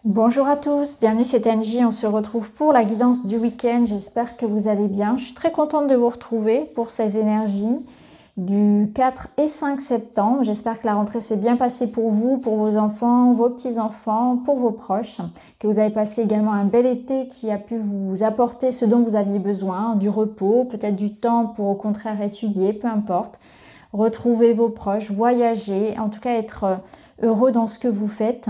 Bonjour à tous, bienvenue chez TNJ, on se retrouve pour la guidance du week-end, j'espère que vous allez bien. Je suis très contente de vous retrouver pour ces énergies du 4 et 5 septembre. J'espère que la rentrée s'est bien passée pour vous, pour vos enfants, vos petits-enfants, pour vos proches, que vous avez passé également un bel été qui a pu vous apporter ce dont vous aviez besoin, du repos, peut-être du temps pour au contraire étudier, peu importe. Retrouver vos proches, voyager, en tout cas être heureux dans ce que vous faites.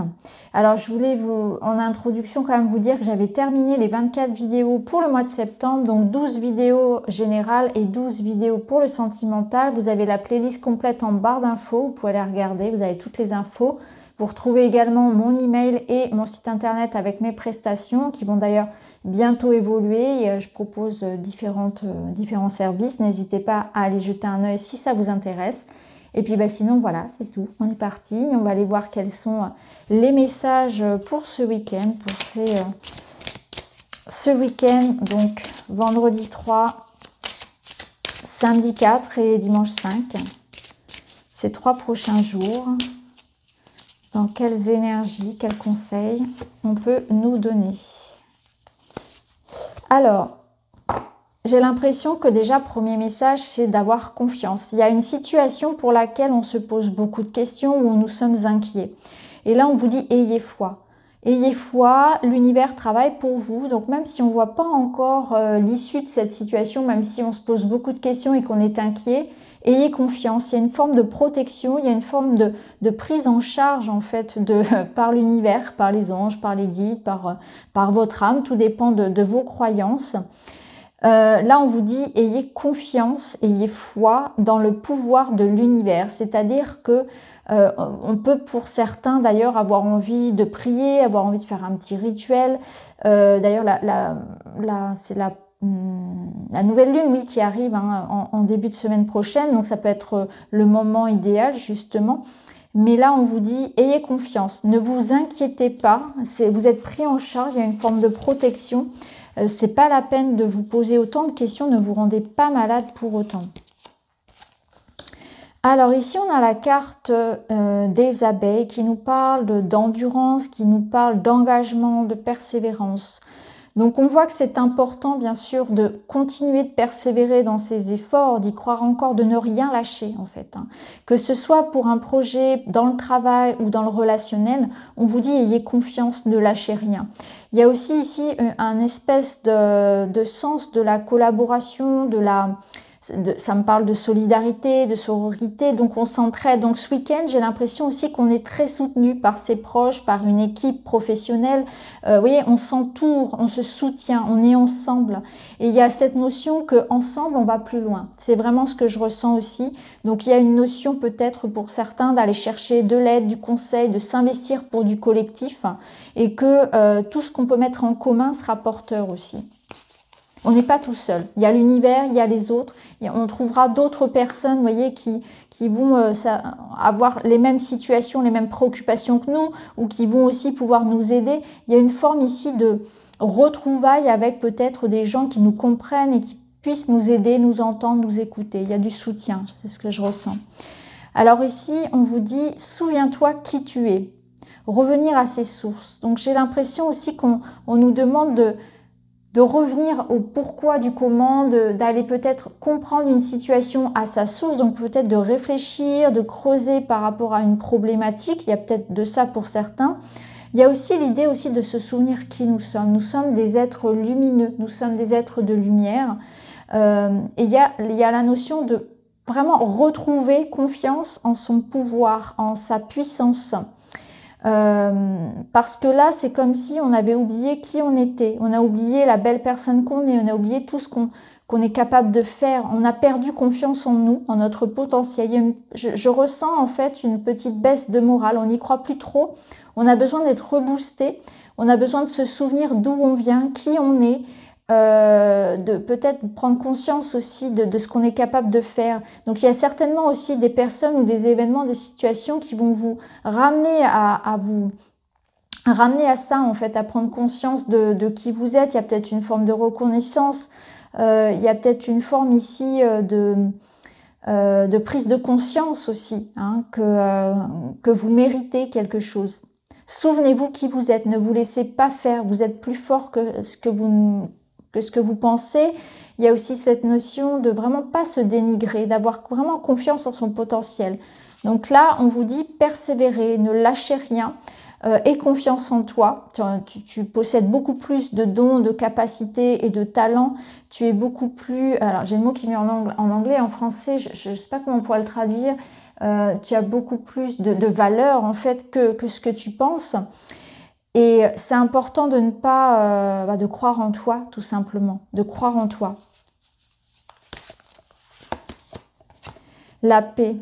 Alors je voulais en introduction quand même vous dire que j'avais terminé les 24 vidéos pour le mois de septembre, donc 12 vidéos générales et 12 vidéos pour le sentimental. Vous avez la playlist complète en barre d'infos, vous pouvez aller regarder, vous avez toutes les infos. Vous retrouvez également mon email et mon site internet avec mes prestations qui vont d'ailleurs bientôt évoluer. Je propose différents services, n'hésitez pas à aller jeter un œil si ça vous intéresse. Et puis sinon voilà, c'est tout, on est parti. On va aller voir quels sont les messages pour ce week-end, pour ce week-end, donc vendredi 3, samedi 4 et dimanche 5. Ces 3 prochains jours, dans quelles énergies, quels conseils on peut nous donner. Alors, j'ai l'impression que déjà, premier message, c'est d'avoir confiance. Il y a une situation pour laquelle on se pose beaucoup de questions, où nous sommes inquiets. Et là, on vous dit, ayez foi. Ayez foi, l'univers travaille pour vous. Donc, même si on ne voit pas encore l'issue de cette situation, même si on se pose beaucoup de questions et qu'on est inquiet, ayez confiance. Il y a une forme de protection, il y a une forme de prise en charge, en fait, par l'univers, par les anges, par les guides, par votre âme. Tout dépend de vos croyances. Là, on vous dit, ayez confiance, ayez foi dans le pouvoir de l'univers. C'est-à-dire que on peut pour certains d'ailleurs avoir envie de prier, avoir envie de faire un petit rituel. D'ailleurs, c'est la nouvelle lune, oui, qui arrive en début de semaine prochaine. Donc, ça peut être le moment idéal, justement. Mais là, on vous dit, ayez confiance. Ne vous inquiétez pas. Vous êtes pris en charge. Il y a une forme de protection. C'est pas la peine de vous poser autant de questions, ne vous rendez pas malade pour autant. Alors ici, on a la carte des abeilles qui nous parle d'endurance, qui nous parle d'engagement, de persévérance. Donc on voit que c'est important bien sûr de continuer de persévérer dans ses efforts, d'y croire encore, de ne rien lâcher en fait. Que ce soit pour un projet, dans le travail ou dans le relationnel, on vous dit ayez confiance, ne lâchez rien. Il y a aussi ici un espèce de sens de la collaboration, ça me parle de solidarité, de sororité, donc on s'entraide. Donc ce week-end, j'ai l'impression aussi qu'on est très soutenu par ses proches, par une équipe professionnelle. Vous voyez, on s'entoure, on se soutient, on est ensemble. Et il y a cette notion qu'ensemble, on va plus loin. C'est vraiment ce que je ressens aussi. Donc il y a une notion peut-être pour certains d'aller chercher de l'aide, du conseil, de s'investir pour du collectif et que tout ce qu'on peut mettre en commun sera porteur aussi. On n'est pas tout seul. Il y a l'univers, il y a les autres. On trouvera d'autres personnes, vous voyez, qui vont avoir les mêmes situations, les mêmes préoccupations que nous, ou qui vont aussi pouvoir nous aider. Il y a une forme ici de retrouvailles avec peut-être des gens qui nous comprennent et qui puissent nous aider, nous entendre, nous écouter. Il y a du soutien, c'est ce que je ressens. Alors ici, on vous dit, souviens-toi qui tu es. Revenir à ses sources. Donc j'ai l'impression aussi qu'on nous demande de revenir au pourquoi du comment, d'aller peut-être comprendre une situation à sa source, donc peut-être de réfléchir, de creuser par rapport à une problématique. Il y a peut-être de ça pour certains. Il y a aussi l'idée aussi de se souvenir qui nous sommes. Nous sommes des êtres lumineux, nous sommes des êtres de lumière. Et il y a la notion de vraiment retrouver confiance en son pouvoir, en sa puissance. Parce que là, c'est comme si on avait oublié qui on était. On a oublié la belle personne qu'on est. On a oublié tout ce qu'on est capable de faire. On a perdu confiance en nous, en notre potentiel. Je ressens en fait une petite baisse de morale. On n'y croit plus trop. On a besoin d'être reboosté. On a besoin de se souvenir d'où on vient, qui on est. De peut-être prendre conscience aussi de ce qu'on est capable de faire. Donc il y a certainement aussi des personnes ou des événements, des situations qui vont vous ramener à ça en fait, à prendre conscience de qui vous êtes. Il y a peut-être une forme de reconnaissance, il y a peut-être une forme ici de prise de conscience aussi, que vous méritez quelque chose. Souvenez-vous qui vous êtes, ne vous laissez pas faire, vous êtes plus fort que ce que vous pensez. Il y a aussi cette notion de vraiment pas se dénigrer, d'avoir vraiment confiance en son potentiel. Donc là, on vous dit persévérer, ne lâchez rien. Aie confiance en toi, tu possèdes beaucoup plus de dons, de capacités et de talents, tu es beaucoup plus, alors j'ai le mot qui vient en anglais, en français, je ne sais pas comment on pourrait le traduire, tu as beaucoup plus de valeur en fait que ce que tu penses, et c'est important de ne pas, de croire en toi tout simplement, de croire en toi. La paix.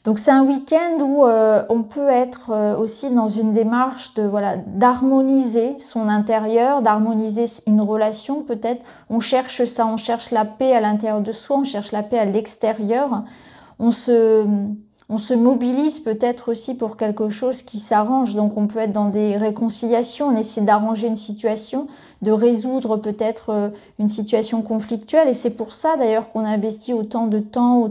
Donc c'est un week-end où on peut être aussi dans une démarche de d'harmoniser son intérieur, d'harmoniser une relation peut-être. On cherche ça, on cherche la paix à l'intérieur de soi, on cherche la paix à l'extérieur. On se mobilise peut-être aussi pour quelque chose qui s'arrange. Donc on peut être dans des réconciliations, on essaie d'arranger une situation, de résoudre peut-être une situation conflictuelle. Et c'est pour ça d'ailleurs qu'on investit autant de temps,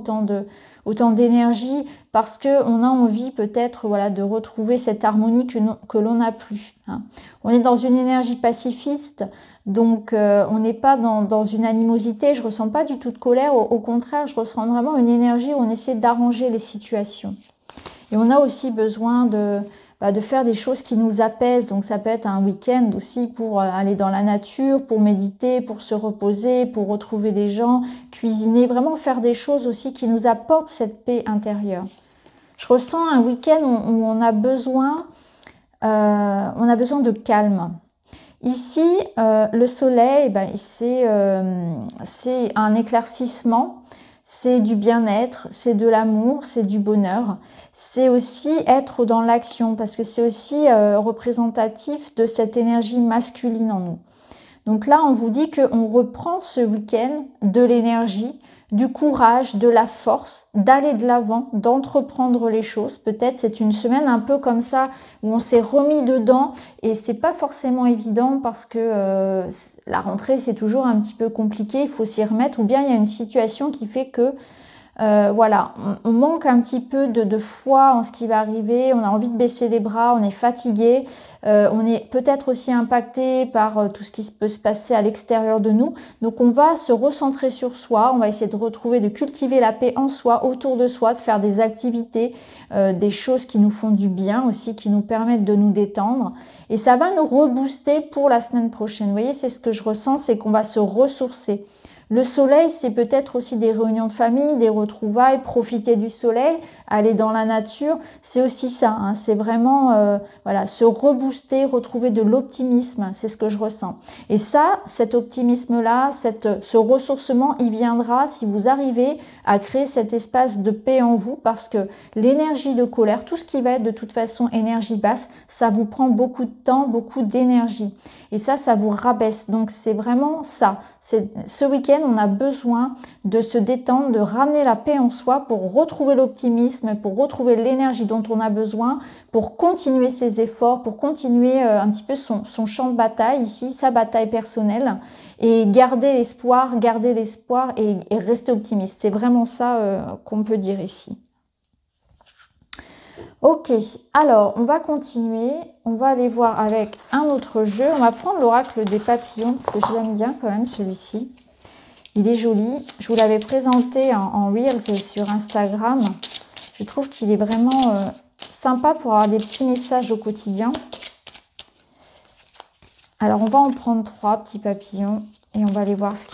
autant d'énergie, parce qu'on a envie peut-être de retrouver cette harmonie que l'on n'a plus. On est dans une énergie pacifiste, donc on n'est pas dans une animosité, je ressens pas du tout de colère, au contraire, je ressens vraiment une énergie où on essaie d'arranger les situations. Et on a aussi besoin de faire des choses qui nous apaisent, donc ça peut être un week-end aussi pour aller dans la nature, pour méditer, pour se reposer, pour retrouver des gens, cuisiner, vraiment faire des choses aussi qui nous apportent cette paix intérieure. Je ressens un week-end où on a besoin de calme. Ici, le soleil, c'est un éclaircissement, c'est du bien-être, c'est de l'amour, c'est du bonheur. C'est aussi être dans l'action, parce que c'est aussi représentatif de cette énergie masculine en nous. Donc là, on vous dit qu'on reprend ce week-end de l'énergie, du courage, de la force, d'aller de l'avant, d'entreprendre les choses. Peut-être c'est une semaine un peu comme ça où on s'est remis dedans et c'est pas forcément évident parce que la rentrée c'est toujours un petit peu compliqué, il faut s'y remettre, ou bien il y a une situation qui fait que on manque un petit peu de foi en ce qui va arriver, on a envie de baisser les bras, on est fatigué, on est peut-être aussi impacté par tout ce qui peut se passer à l'extérieur de nous. Donc on va se recentrer sur soi, on va essayer de cultiver la paix en soi, autour de soi, de faire des activités, des choses qui nous font du bien aussi, qui nous permettent de nous détendre. Et ça va nous rebooster pour la semaine prochaine. Vous voyez, c'est ce que je ressens, c'est qu'on va se ressourcer. Le soleil, c'est peut-être aussi des réunions de famille, des retrouvailles, profiter du soleil, aller dans la nature. C'est aussi ça, c'est vraiment se rebooster, retrouver de l'optimisme, c'est ce que je ressens. Et ça, cet optimisme-là, ce ressourcement, il viendra si vous arrivez à créer cet espace de paix en vous, parce que l'énergie de colère, tout ce qui va être de toute façon énergie basse, ça vous prend beaucoup de temps, beaucoup d'énergie. Et ça vous rabaisse. Donc c'est vraiment ça. Ce week-end, on a besoin de se détendre, de ramener la paix en soi pour retrouver l'optimisme, pour retrouver l'énergie dont on a besoin, pour continuer ses efforts, pour continuer un petit peu son champ de bataille ici, sa bataille personnelle, et garder l'espoir et rester optimiste. C'est vraiment ça qu'on peut dire ici. Ok, alors on va continuer, on va aller voir avec un autre jeu. On va prendre l'oracle des papillons, parce que je l'aime bien quand même celui-ci. Il est joli, je vous l'avais présenté en Reels sur Instagram. Je trouve qu'il est vraiment sympa pour avoir des petits messages au quotidien. Alors on va en prendre 3 petits papillons et on va aller voir ce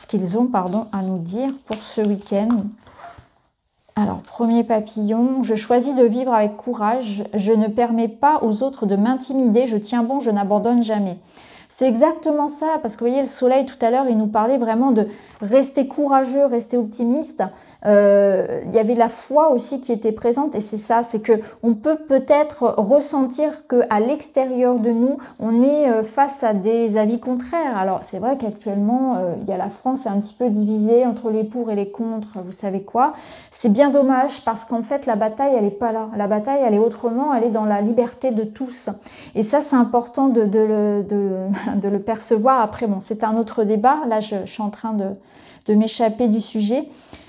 qu'ils ont à nous dire pour ce week-end. Alors, premier papillon, je choisis de vivre avec courage, je ne permets pas aux autres de m'intimider, je tiens bon, je n'abandonne jamais. C'est exactement ça, parce que vous voyez, le soleil tout à l'heure, il nous parlait vraiment de rester courageux, rester optimiste. Il y avait la foi aussi qui était présente, et c'est ça, c'est que on peut peut-être ressentir qu'à l'extérieur de nous, on est face à des avis contraires. Alors c'est vrai qu'actuellement, il y a la France est un petit peu divisée entre les pour et les contre, vous savez quoi. C'est bien dommage parce qu'en fait la bataille elle est pas là, la bataille elle est autrement, elle est dans la liberté de tous. Et ça c'est important de le percevoir. Après bon, c'est un autre débat, là je suis en train de m'échapper du sujet.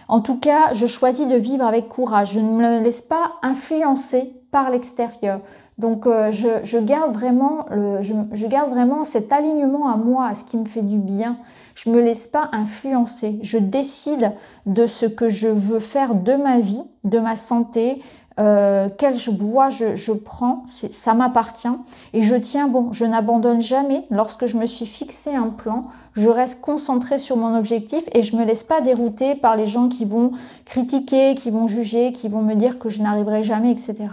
En tout cas, je choisis de vivre avec courage. Je ne me laisse pas influencer par l'extérieur. Donc, je garde vraiment je garde vraiment cet alignement à moi, à ce qui me fait du bien. Je me laisse pas influencer. Je décide de ce que je veux faire de ma vie, de ma santé, quel bois je prends, ça m'appartient. Et je tiens, bon, je n'abandonne jamais. Lorsque je me suis fixé un plan, je reste concentrée sur mon objectif et je me laisse pas dérouter par les gens qui vont critiquer, qui vont juger, qui vont me dire que je n'arriverai jamais, etc.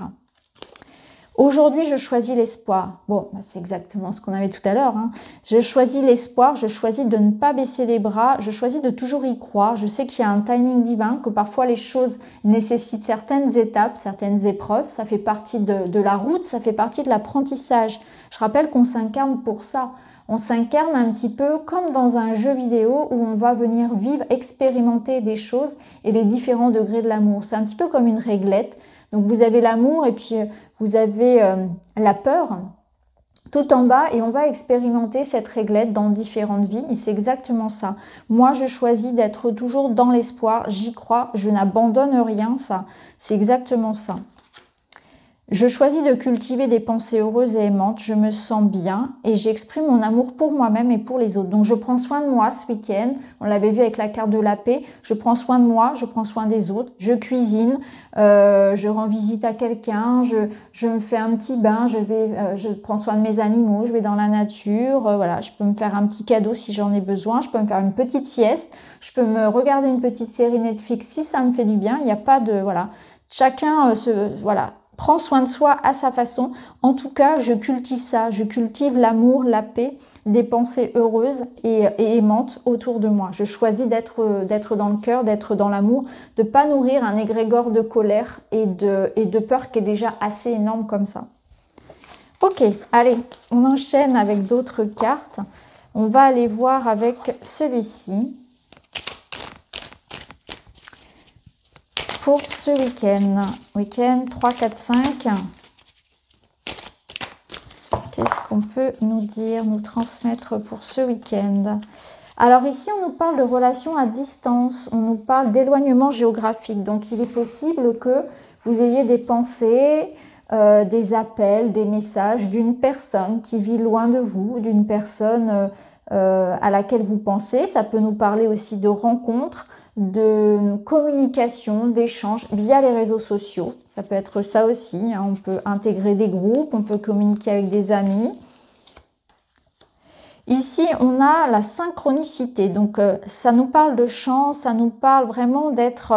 Aujourd'hui, je choisis l'espoir. Bon, c'est exactement ce qu'on avait tout à l'heure. Hein. Je choisis l'espoir, je choisis de ne pas baisser les bras, je choisis de toujours y croire. Je sais qu'il y a un timing divin, que parfois les choses nécessitent certaines étapes, certaines épreuves. Ça fait partie de la route, ça fait partie de l'apprentissage. Je rappelle qu'on s'incarne pour ça. On s'incarne un petit peu comme dans un jeu vidéo où on va venir vivre, expérimenter des choses et les différents degrés de l'amour. C'est un petit peu comme une réglette. Donc vous avez l'amour et puis vous avez la peur tout en bas et on va expérimenter cette réglette dans différentes vies et c'est exactement ça. Moi, je choisis d'être toujours dans l'espoir, j'y crois, je n'abandonne rien, ça. C'est exactement ça. Je choisis de cultiver des pensées heureuses et aimantes, je me sens bien et j'exprime mon amour pour moi-même et pour les autres. Donc je prends soin de moi ce week-end, on l'avait vu avec la carte de la paix, je prends soin de moi, je prends soin des autres, je cuisine, je rends visite à quelqu'un, je me fais un petit bain, je prends soin de mes animaux, je vais dans la nature, voilà, je peux me faire un petit cadeau si j'en ai besoin, je peux me faire une petite sieste, je peux me regarder une petite série Netflix si ça me fait du bien, il n'y a pas de, voilà, chacun voilà, prend soin de soi à sa façon. En tout cas, je cultive ça. Je cultive l'amour, la paix, des pensées heureuses et aimantes autour de moi. Je choisis d'être dans le cœur, d'être dans l'amour, de ne pas nourrir un égrégore de colère et de peur qui est déjà assez énorme comme ça. Ok, allez, on enchaîne avec d'autres cartes. On va aller voir avec celui-ci. Pour ce week-end 3, 4, 5, qu'est-ce qu'on peut nous dire, nous transmettre pour ce week-end? Alors ici, on nous parle de relations à distance, on nous parle d'éloignement géographique. Donc, il est possible que vous ayez des pensées, des appels, des messages d'une personne qui vit loin de vous, d'une personne à laquelle vous pensez. Ça peut nous parler aussi de rencontres, de communication, d'échanges via les réseaux sociaux. Ça peut être ça aussi, hein. On peut intégrer des groupes, on peut communiquer avec des amis. Ici, on a la synchronicité. Donc, ça nous parle de chance, ça nous parle vraiment d'être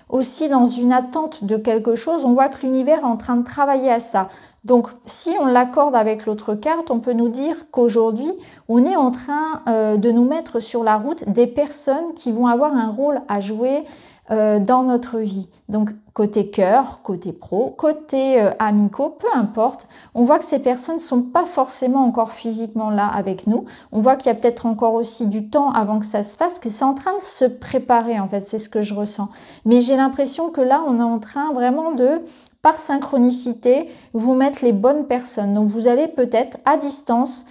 aussi dans une attente de quelque chose. On voit que l'univers est en train de travailler à ça. Donc, si on l'accorde avec l'autre carte, on peut nous dire qu'aujourd'hui, on est en train de nous mettre sur la route des personnes qui vont avoir un rôle à jouer dans notre vie. Donc, côté cœur, côté pro, côté amicaux, peu importe. On voit que ces personnes ne sont pas forcément encore physiquement là avec nous. On voit qu'il y a peut-être encore aussi du temps avant que ça se fasse, que c'est en train de se préparer, en fait. C'est ce que je ressens. Mais j'ai l'impression que là, on est en train vraiment de, par synchronicité, vous mettre les bonnes personnes. Donc, vous allez peut-être à distance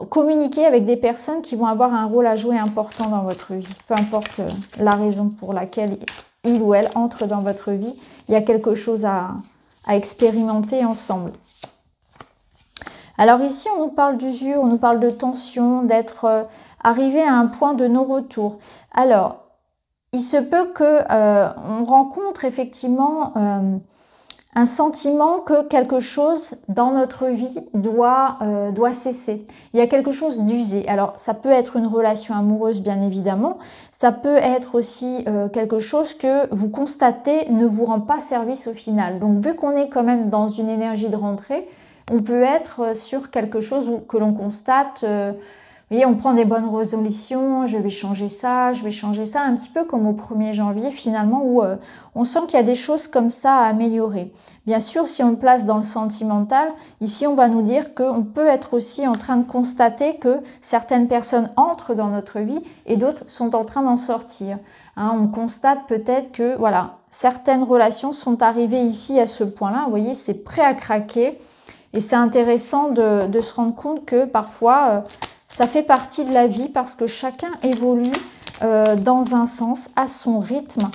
communiquer avec des personnes qui vont avoir un rôle à jouer important dans votre vie. Peu importe la raison pour laquelle il ou elle entre dans votre vie, il y a quelque chose à expérimenter ensemble. Alors ici, on nous parle d'usure, on nous parle de tension, d'être arrivé à un point de non-retour. Alors, il se peut que on rencontre effectivement un sentiment que quelque chose dans notre vie doit cesser. Il y a quelque chose d'usé. Alors, ça peut être une relation amoureuse, bien évidemment. Ça peut être aussi quelque chose que vous constatez ne vous rend pas service au final. Donc, vu qu'on est quand même dans une énergie de rentrée, on peut être sur quelque chose que l'on constate... vous voyez, on prend des bonnes résolutions, je vais changer ça, un petit peu comme au 1er janvier finalement où on sent qu'il y a des choses comme ça à améliorer. Bien sûr, si on le place dans le sentimental, ici on va nous dire qu'on peut être aussi en train de constater que certaines personnes entrent dans notre vie et d'autres sont en train d'en sortir. Hein, on constate peut-être que voilà, certaines relations sont arrivées ici à ce point-là, vous voyez, c'est prêt à craquer et c'est intéressant de se rendre compte que parfois... ça fait partie de la vie parce que chacun évolue dans un sens, à son rythme.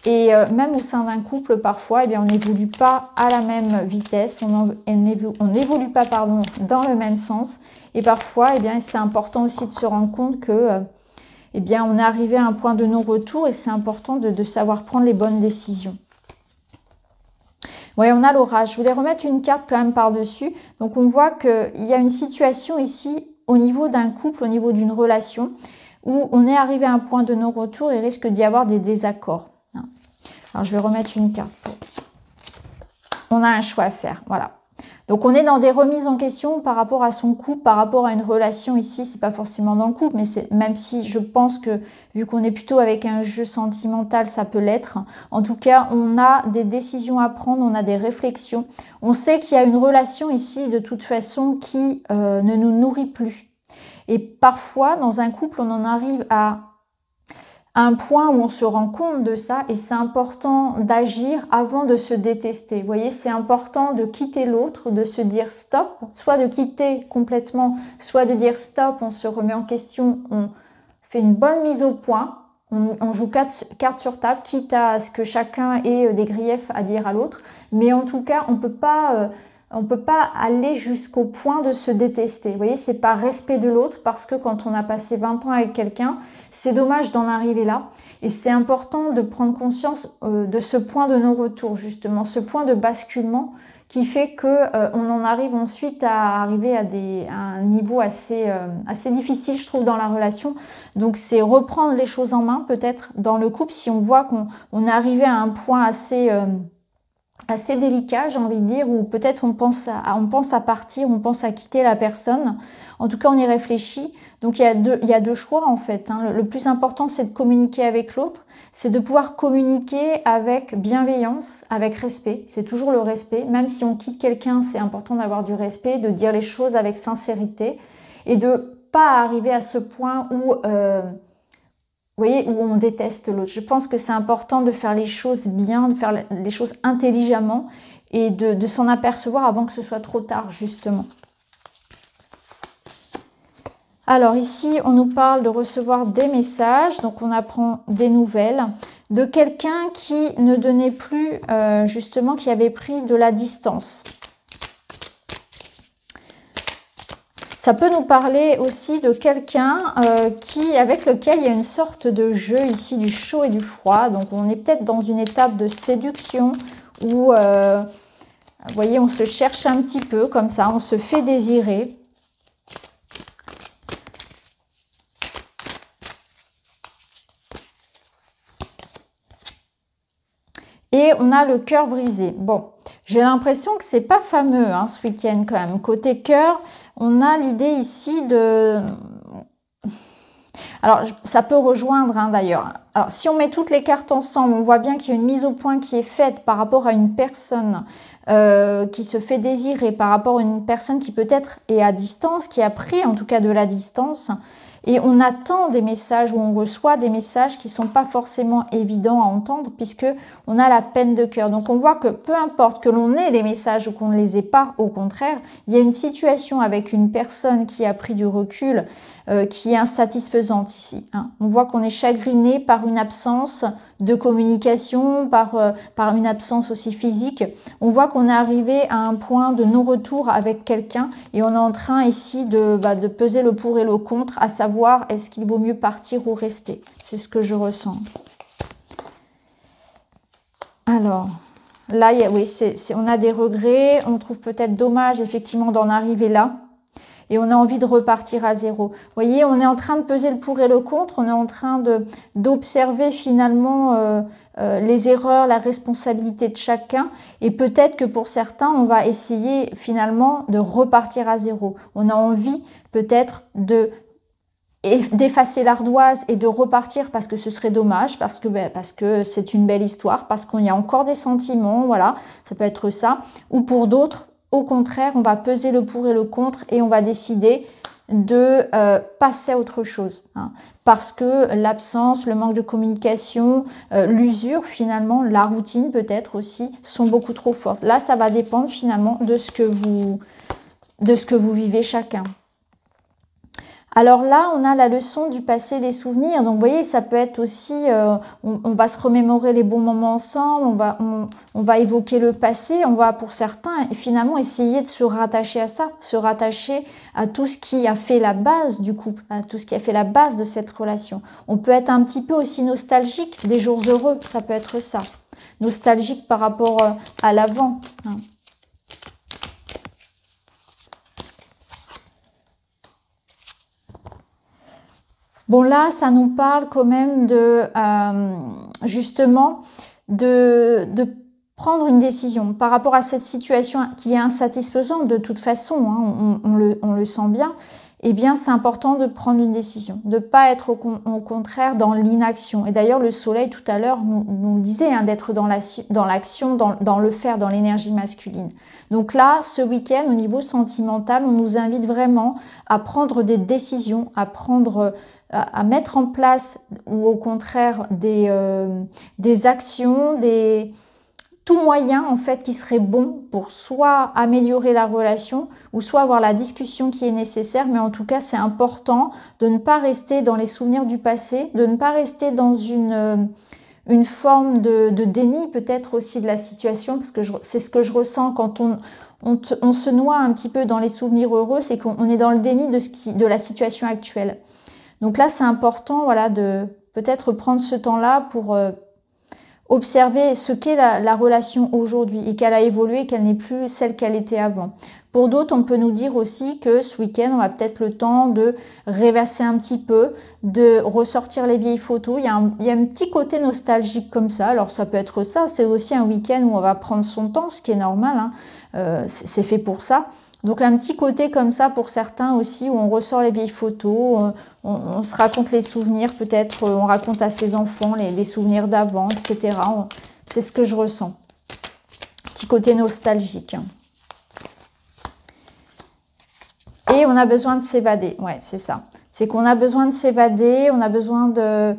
Et même au sein d'un couple, parfois, eh bien, on n'évolue pas à la même vitesse, on n'évolue pas pardon, dans le même sens. Et parfois, eh bien, c'est important aussi de se rendre compte que eh bien, on est arrivé à un point de non-retour et c'est important de savoir prendre les bonnes décisions. Oui, on a l'orage. Je voulais remettre une carte quand même par-dessus. Donc, on voit qu'il y a une situation ici au niveau d'un couple, au niveau d'une relation, où on est arrivé à un point de non-retour et risque d'y avoir des désaccords. Alors, je vais remettre une carte. On a un choix à faire, voilà. Donc, on est dans des remises en question par rapport à son couple, par rapport à une relation ici. C'est pas forcément dans le couple, mais c'est même si je pense que, vu qu'on est plutôt avec un jeu sentimental, ça peut l'être. En tout cas, on a des décisions à prendre, on a des réflexions. On sait qu'il y a une relation ici, de toute façon, qui ne nous nourrit plus. Et parfois, dans un couple, on en arrive à un point où on se rend compte de ça et c'est important d'agir avant de se détester. Vous voyez, c'est important de quitter l'autre, de se dire stop, soit de quitter complètement, soit de dire stop, on se remet en question, on fait une bonne mise au point, on joue cartes sur table, quitte à ce que chacun ait des griefs à dire à l'autre, mais en tout cas, on peut pas aller jusqu'au point de se détester. Vous voyez, c'est par respect de l'autre parce que quand on a passé 20 ans avec quelqu'un, c'est dommage d'en arriver là. Et c'est important de prendre conscience de ce point de non-retour, justement, ce point de basculement qui fait qu'on en arrive ensuite à arriver à un niveau assez difficile, je trouve, dans la relation. Donc, c'est reprendre les choses en main, peut-être, dans le couple, si on voit qu'on est arrivé à un point assez délicat, j'ai envie de dire, où peut-être on pense à partir, on pense à quitter la personne. En tout cas, on y réfléchit. Donc, il y a deux choix, en fait. Le plus important, c'est de communiquer avec l'autre. C'est de pouvoir communiquer avec bienveillance, avec respect. C'est toujours le respect. Même si on quitte quelqu'un, c'est important d'avoir du respect, de dire les choses avec sincérité et de pas arriver à ce point où... vous voyez, où on déteste l'autre. Je pense que c'est important de faire les choses bien, de faire les choses intelligemment et de s'en apercevoir avant que ce soit trop tard, justement. Alors ici, on nous parle de recevoir des messages, donc on apprend des nouvelles de quelqu'un qui ne donnait plus, justement, qui avait pris de la distance. Ça peut nous parler aussi de quelqu'un avec lequel il y a une sorte de jeu ici, du chaud et du froid. Donc, on est peut-être dans une étape de séduction où, vous voyez, on se cherche un petit peu comme ça, on se fait désirer. Et on a le cœur brisé. Bon, j'ai l'impression que c'est pas fameux ce week-end quand même. Côté cœur, on a l'idée ici de... Alors, ça peut rejoindre d'ailleurs. Alors, si on met toutes les cartes ensemble, on voit bien qu'il y a une mise au point qui est faite par rapport à une personne qui se fait désirer, par rapport à une personne qui peut-être est à distance, qui a pris en tout cas de la distance. Et on attend des messages ou on reçoit des messages qui ne sont pas forcément évidents à entendre puisque on a la peine de cœur. Donc on voit que peu importe que l'on ait les messages ou qu'on ne les ait pas, au contraire, il y a une situation avec une personne qui a pris du recul qui est insatisfaisante ici. On voit qu'on est chagriné par une absence de communication, par une absence aussi physique. On voit qu'on est arrivé à un point de non-retour avec quelqu'un et on est en train ici de peser le pour et le contre, à savoir est-ce qu'il vaut mieux partir ou rester. C'est ce que je ressens. Alors, là, oui, on a des regrets, on trouve peut-être dommage effectivement d'en arriver là. Et on a envie de repartir à zéro. Vous voyez, on est en train de peser le pour et le contre. On est en train d'observer finalement les erreurs, la responsabilité de chacun. Et peut-être que pour certains, on va essayer finalement de repartir à zéro. On a envie peut-être d'effacer l'ardoise et de repartir parce que ce serait dommage, parce que c'est une belle histoire, parce qu'il y a encore des sentiments, voilà, ça peut être ça. Ou pour d'autres, au contraire, on va peser le pour et le contre et on va décider de passer à autre chose. Parce que l'absence, le manque de communication, l'usure finalement, la routine peut-être aussi, sont beaucoup trop fortes. Là, ça va dépendre finalement de ce que vous vivez chacun. Alors là, on a la leçon du passé, des souvenirs. Donc, vous voyez, ça peut être aussi, on va se remémorer les bons moments ensemble, on va évoquer le passé, on va, pour certains, finalement, essayer de se rattacher à ça, se rattacher à tout ce qui a fait la base du couple, à tout ce qui a fait la base de cette relation. On peut être un petit peu aussi nostalgique des jours heureux, ça peut être ça. Nostalgique par rapport à l'avant, hein. Bon, là, ça nous parle quand même de, justement, de prendre une décision par rapport à cette situation qui est insatisfaisante de toute façon, hein, on le sent bien. Eh bien, c'est important de prendre une décision, de ne pas être au contraire dans l'inaction. Et d'ailleurs, le soleil, tout à l'heure, nous disait hein, d'être dans l'action, dans le faire, dans l'énergie masculine. Donc là, ce week-end, au niveau sentimental, on nous invite vraiment à prendre des décisions, à mettre en place ou au contraire des actions, tout moyen en fait qui serait bon pour soit améliorer la relation ou soit avoir la discussion qui est nécessaire. Mais en tout cas, c'est important de ne pas rester dans les souvenirs du passé, de ne pas rester dans une forme de déni peut-être aussi de la situation, parce que c'est ce que je ressens quand on se noie un petit peu dans les souvenirs heureux, c'est qu'on est dans le déni de la situation actuelle. Donc là, c'est important voilà, de peut-être prendre ce temps-là pour observer ce qu'est la relation aujourd'hui et qu'elle a évolué, qu'elle n'est plus celle qu'elle était avant. Pour d'autres, on peut nous dire aussi que ce week-end, on a peut-être le temps de rêvasser un petit peu, de ressortir les vieilles photos. Il y a un petit côté nostalgique comme ça. Alors ça peut être ça, c'est aussi un week-end où on va prendre son temps, ce qui est normal, hein. C'est fait pour ça. Donc un petit côté comme ça pour certains aussi, où on ressort les vieilles photos, on se raconte les souvenirs, peut-être on raconte à ses enfants les souvenirs d'avant, etc. C'est ce que je ressens. Petit côté nostalgique. Et on a besoin de s'évader, ouais, c'est ça. C'est qu'on a besoin de s'évader, on a besoin de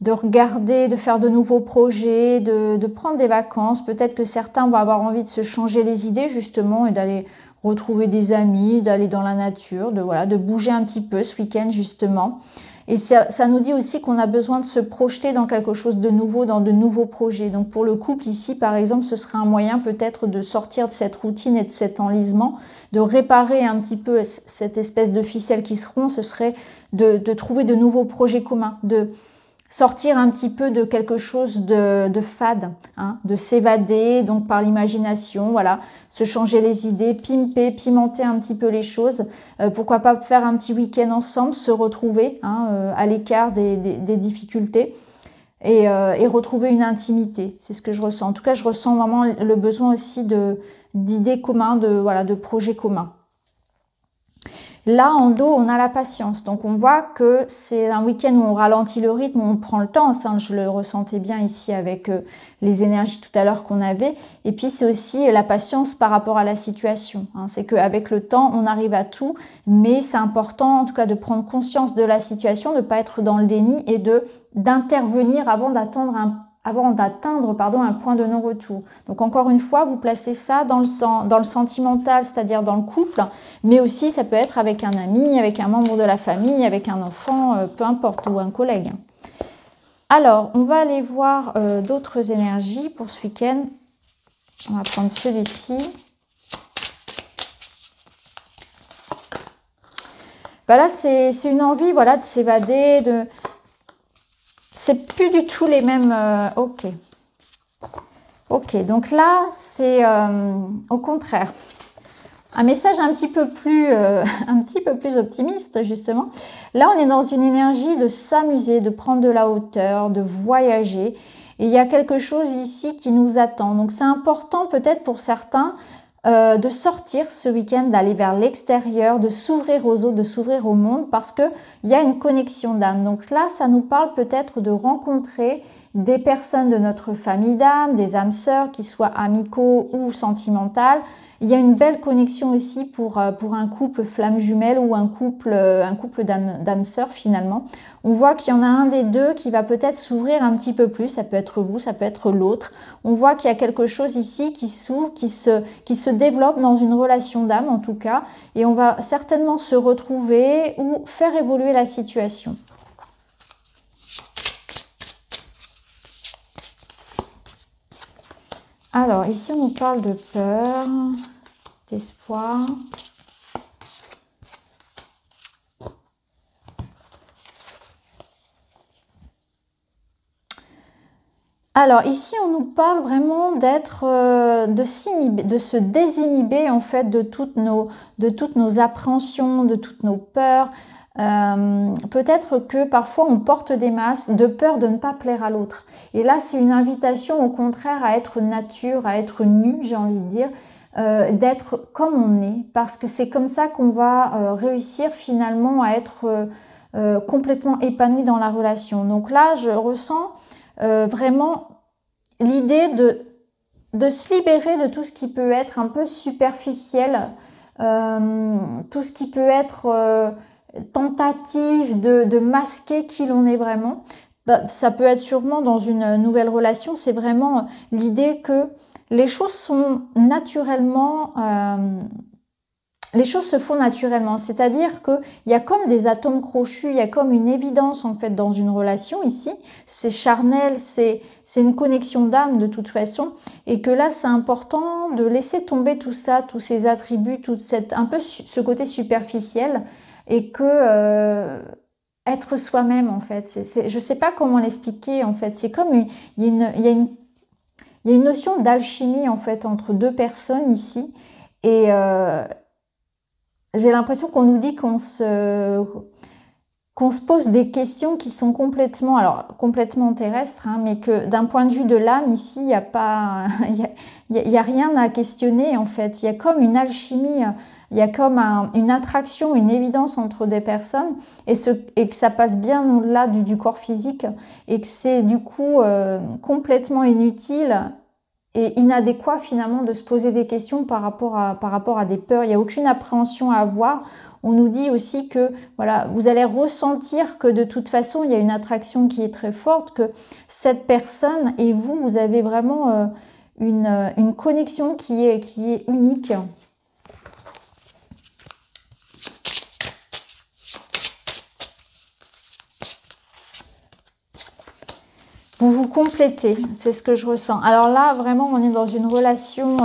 regarder, de faire de nouveaux projets, de prendre des vacances. Peut-être que certains vont avoir envie de se changer les idées justement et d'aller retrouver des amis, d'aller dans la nature, de bouger un petit peu ce week-end justement. Et ça nous dit aussi qu'on a besoin de se projeter dans quelque chose de nouveau, dans de nouveaux projets. Donc pour le couple ici, par exemple, ce serait un moyen peut-être de sortir de cette routine et de cet enlisement, de réparer un petit peu cette espèce de ficelle qui se rompt. Ce serait de trouver de nouveaux projets communs, de sortir un petit peu de quelque chose de fade, hein, de s'évader donc par l'imagination, voilà, se changer les idées, pimenter un petit peu les choses. Pourquoi pas faire un petit week-end ensemble, se retrouver hein, à l'écart des difficultés et retrouver une intimité. C'est ce que je ressens. En tout cas, je ressens vraiment le besoin aussi d'idées communes, de projets communs. Là, en dos, on a la patience. Donc, on voit que c'est un week-end où on ralentit le rythme, où on prend le temps. Ça, je le ressentais bien ici avec les énergies tout à l'heure qu'on avait. Et puis, c'est aussi la patience par rapport à la situation, hein. C'est qu'avec le temps, on arrive à tout. Mais c'est important, en tout cas, de prendre conscience de la situation, de ne pas être dans le déni et d'intervenir avant d'atteindre un point de non-retour. Donc encore une fois, vous placez ça dans le sentimental, c'est-à-dire dans le couple, mais aussi ça peut être avec un ami, avec un membre de la famille, avec un enfant, peu importe, ou un collègue. Alors, on va aller voir d'autres énergies pour ce week-end. On va prendre celui-ci. Voilà, c'est une envie voilà, de s'évader, c'est plus du tout les mêmes... Ok, donc là, c'est au contraire. Un message un petit peu plus optimiste, justement. Là, on est dans une énergie de s'amuser, de prendre de la hauteur, de voyager. Et il y a quelque chose ici qui nous attend. Donc, c'est important peut-être pour certains de sortir ce week-end, d'aller vers l'extérieur, de s'ouvrir aux autres, de s'ouvrir au monde parce qu'il y a une connexion d'âme. Donc là, ça nous parle peut-être de rencontrer des personnes de notre famille d'âme, des âmes sœurs, qui soient amicaux ou sentimentales. Il y a une belle connexion aussi pour un couple flamme jumelle ou un couple d'âmes sœurs finalement. On voit qu'il y en a un des deux qui va peut-être s'ouvrir un petit peu plus, ça peut être vous, ça peut être l'autre. On voit qu'il y a quelque chose ici qui s'ouvre, qui se développe dans une relation d'âme en tout cas, et on va certainement se retrouver ou faire évoluer la situation. Alors, ici, on nous parle de peur, d'espoir. Alors, ici, on nous parle vraiment de se désinhiber, en fait, de toutes nos appréhensions, de toutes nos peurs. Peut-être que parfois on porte des masques de peur de ne pas plaire à l'autre. Et là, c'est une invitation au contraire à être nature, à être nu, j'ai envie de dire, d'être comme on est, parce que c'est comme ça qu'on va réussir finalement à être complètement épanoui dans la relation. Donc là, je ressens vraiment l'idée de se libérer de tout ce qui peut être un peu superficiel, tout ce qui peut être tentative de masquer qui l'on est vraiment. Ça peut être sûrement dans une nouvelle relation, c'est vraiment l'idée que les choses sont naturellement, les choses se font naturellement, c'est-à-dire qu'il y a comme des atomes crochus, il y a comme une évidence en fait dans une relation ici, c'est charnel, c'est une connexion d'âme de toute façon, et que là c'est important de laisser tomber tout ça, tous ces attributs, un peu ce côté superficiel, et que être soi-même en fait, je sais pas comment l'expliquer en fait, c'est comme il y a une notion d'alchimie en fait entre deux personnes ici, et j'ai l'impression qu'on nous dit qu'on se pose des questions qui sont complètement terrestres, hein, mais que d'un point de vue de l'âme, ici, il n'y a pas, il y a rien à questionner en fait. Il y a comme une alchimie, il y a comme une attraction, une évidence entre des personnes, et que ça passe bien au-delà du corps physique, et que c'est du coup complètement inutile et inadéquat finalement de se poser des questions par rapport à des peurs. Il n'y a aucune appréhension à avoir. On nous dit aussi que voilà, vous allez ressentir que de toute façon, il y a une attraction qui est très forte, que cette personne et vous avez vraiment une connexion qui est unique. Vous vous complétez, c'est ce que je ressens. Alors là, vraiment, on est dans une relation...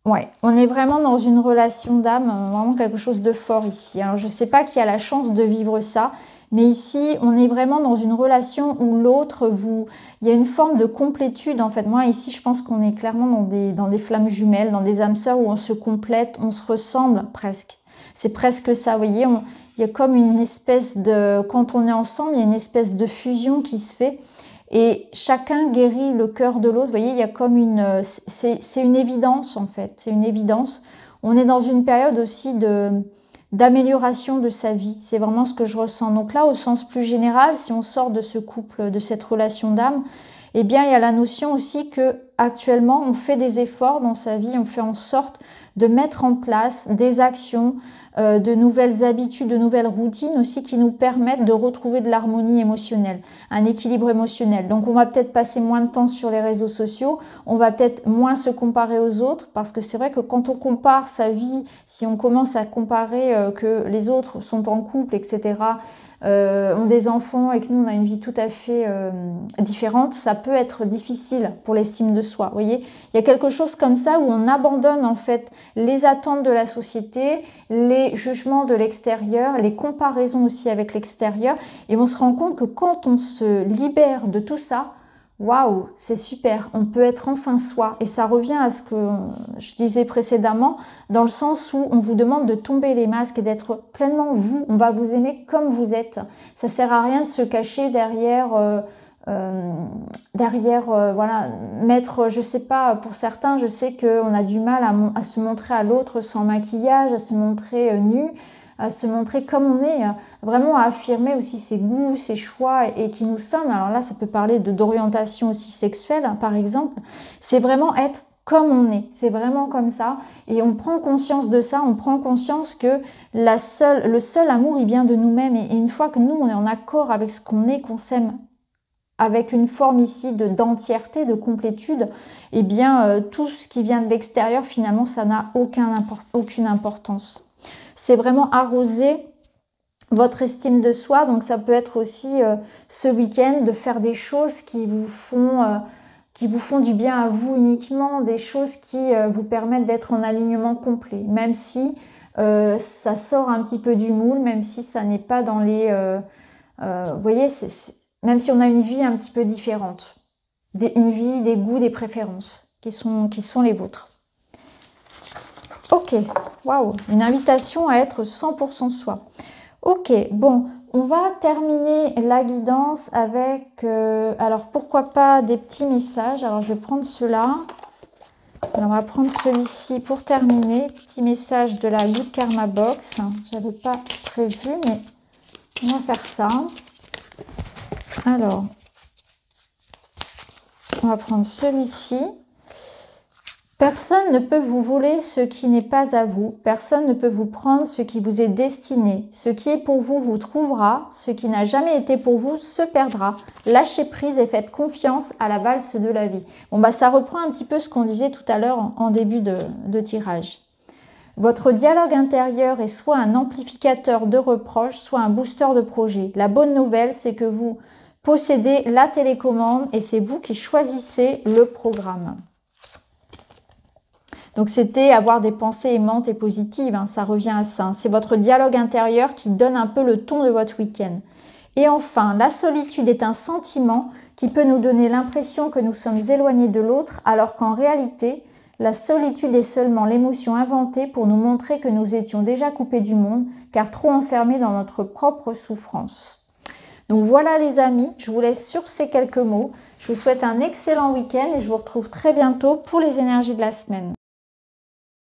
Ouais, on est vraiment dans une relation d'âme, vraiment quelque chose de fort ici. Alors, je ne sais pas qui a la chance de vivre ça, mais ici, on est vraiment dans une relation où l'autre, il y a une forme de complétude, en fait. Moi, ici, je pense qu'on est clairement dans des flammes jumelles, dans des âmes sœurs où on se complète, on se ressemble presque. C'est presque ça, vous voyez, il y a comme une espèce de... Quand on est ensemble, il y a une espèce de fusion qui se fait. Et chacun guérit le cœur de l'autre. Vous voyez, il y a comme c'est une évidence en fait. C'est une évidence. On est dans une période aussi d'amélioration de sa vie. C'est vraiment ce que je ressens. Donc là, au sens plus général, si on sort de ce couple, de cette relation d'âme, eh bien, il y a la notion aussi que actuellement, on fait des efforts dans sa vie. On fait en sorte de mettre en place des actions, de nouvelles habitudes, de nouvelles routines aussi qui nous permettent de retrouver de l'harmonie émotionnelle, un équilibre émotionnel. Donc on va peut-être passer moins de temps sur les réseaux sociaux, on va peut-être moins se comparer aux autres, parce que c'est vrai que quand on compare sa vie, si on commence à comparer que les autres sont en couple, etc., ont des enfants et que nous on a une vie tout à fait différente, ça peut être difficile pour l'estime de soi. Vous voyez, il y a quelque chose comme ça où on abandonne en fait les attentes de la société, les jugements de l'extérieur, les comparaisons aussi avec l'extérieur, et on se rend compte que quand on se libère de tout ça, waouh, c'est super, on peut être enfin soi. Et ça revient à ce que je disais précédemment, dans le sens où on vous demande de tomber les masques et d'être pleinement vous. On va vous aimer comme vous êtes. Ça sert à rien de se cacher derrière... voilà, mettre, je sais pas, pour certains, je sais qu'on a du mal à se montrer à l'autre sans maquillage, à se montrer nu. à se montrer comme on est, vraiment à affirmer aussi ses goûts, ses choix et qui nous sommes. Alors là, ça peut parler d'orientation aussi sexuelle, hein, par exemple. C'est vraiment être comme on est, c'est vraiment comme ça. Et on prend conscience de ça, on prend conscience que le seul amour, il vient de nous-mêmes. Et une fois que nous, on est en accord avec ce qu'on est, qu'on s'aime, avec une forme ici d'entièreté, de complétude, eh bien tout ce qui vient de l'extérieur, finalement, ça n'a aucune importance. C'est vraiment arroser votre estime de soi. Donc ça peut être aussi ce week-end de faire des choses qui vous font du bien à vous uniquement, des choses qui vous permettent d'être en alignement complet, même si ça sort un petit peu du moule, même si ça n'est pas dans les... vous voyez, même si on a une vie un petit peu différente, une vie, des goûts, des préférences qui sont les vôtres. Ok, waouh, une invitation à être 100% soi. Ok, bon, on va terminer la guidance avec, alors pourquoi pas des petits messages. Alors je vais prendre ceux-là. Alors on va prendre celui-ci pour terminer. Petit message de la Good Karma Box. J'avais pas prévu, mais on va faire ça. Alors, on va prendre celui-ci. Personne ne peut vous voler ce qui n'est pas à vous. Personne ne peut vous prendre ce qui vous est destiné. Ce qui est pour vous vous trouvera. Ce qui n'a jamais été pour vous se perdra. Lâchez prise et faites confiance à la valse de la vie. Bon, bah, ça reprend un petit peu ce qu'on disait tout à l'heure en début de tirage. Votre dialogue intérieur est soit un amplificateur de reproches, soit un booster de projet. La bonne nouvelle, c'est que vous possédez la télécommande et c'est vous qui choisissez le programme. Donc c'était avoir des pensées aimantes et positives, hein, ça revient à ça. C'est votre dialogue intérieur qui donne un peu le ton de votre week-end. Et enfin, la solitude est un sentiment qui peut nous donner l'impression que nous sommes éloignés de l'autre, alors qu'en réalité, la solitude est seulement l'émotion inventée pour nous montrer que nous étions déjà coupés du monde, car trop enfermés dans notre propre souffrance. Donc voilà les amis, je vous laisse sur ces quelques mots. Je vous souhaite un excellent week-end et je vous retrouve très bientôt pour les énergies de la semaine.